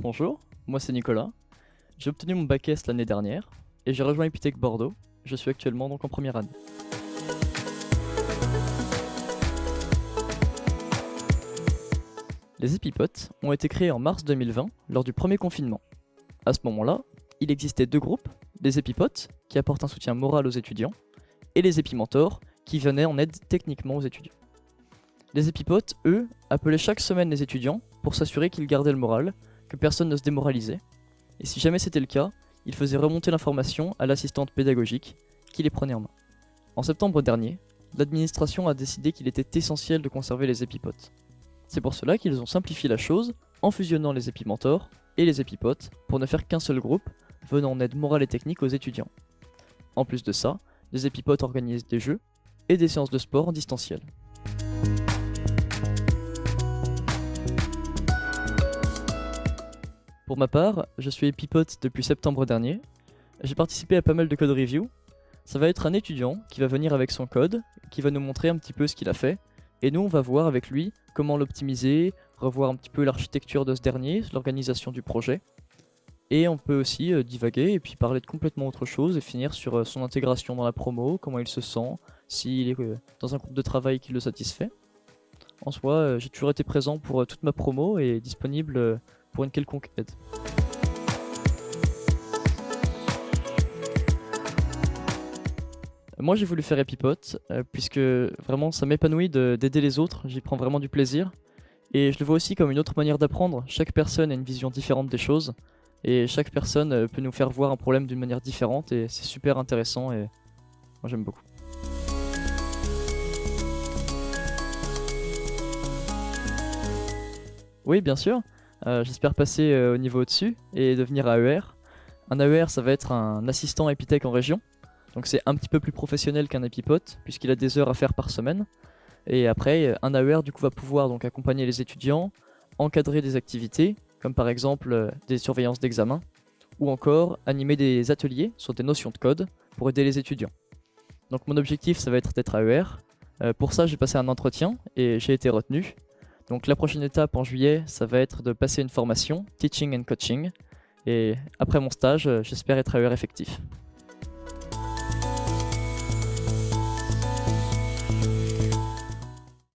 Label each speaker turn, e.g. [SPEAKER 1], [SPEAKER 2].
[SPEAKER 1] Bonjour, moi c'est Nicolas. J'ai obtenu mon bac S l'année dernière et j'ai rejoint Epitech Bordeaux. Je suis actuellement donc en première année. Les Epipotes ont été créés en mars 2020 lors du premier confinement. À ce moment-là, il existait deux groupes, les Epipotes qui apportent un soutien moral aux étudiants et les Epimentors qui venaient en aide techniquement aux étudiants. Les Epipotes, eux, appelaient chaque semaine les étudiants pour s'assurer qu'ils gardaient le moral, que personne ne se démoralisait, et si jamais c'était le cas, ils faisaient remonter l'information à l'assistante pédagogique qui les prenait en main. En septembre dernier, l'administration a décidé qu'il était essentiel de conserver les Epipotes. C'est pour cela qu'ils ont simplifié la chose en fusionnant les Epimentors et les Epipotes pour ne faire qu'un seul groupe venant en aide morale et technique aux étudiants. En plus de ça, les Epipotes organisent des jeux et des séances de sport en distanciel. Pour ma part, je suis Epipote depuis septembre dernier. J'ai participé à pas mal de code review. Ça va être un étudiant qui va venir avec son code, qui va nous montrer un petit peu ce qu'il a fait, et nous on va voir avec lui comment l'optimiser, revoir un petit peu l'architecture de ce dernier, l'organisation du projet. Et on peut aussi divaguer et puis parler de complètement autre chose et finir sur son intégration dans la promo, comment il se sent, s'il est dans un groupe de travail qui le satisfait. En soi, j'ai toujours été présent pour toute ma promo et disponible pour une quelconque aide. Moi j'ai voulu faire Epipote puisque vraiment ça m'épanouit d'aider les autres, j'y prends vraiment du plaisir. Et je le vois aussi comme une autre manière d'apprendre, chaque personne a une vision différente des choses. Et chaque personne peut nous faire voir un problème d'une manière différente et c'est super intéressant et moi j'aime beaucoup. Oui bien sûr, j'espère passer au niveau au-dessus et devenir AER. Un AER ça va être un assistant Epitech en région. Donc c'est un petit peu plus professionnel qu'un Epipote, puisqu'il a des heures à faire par semaine. Et après, un AER du coup va pouvoir donc accompagner les étudiants, encadrer des activités, comme par exemple des surveillances d'examen, ou encore animer des ateliers sur des notions de code pour aider les étudiants. Donc mon objectif ça va être d'être AER. Pour ça j'ai passé un entretien et j'ai été retenu. Donc la prochaine étape en juillet ça va être de passer une formation, Teaching and Coaching. Et après mon stage, j'espère être AER effectif.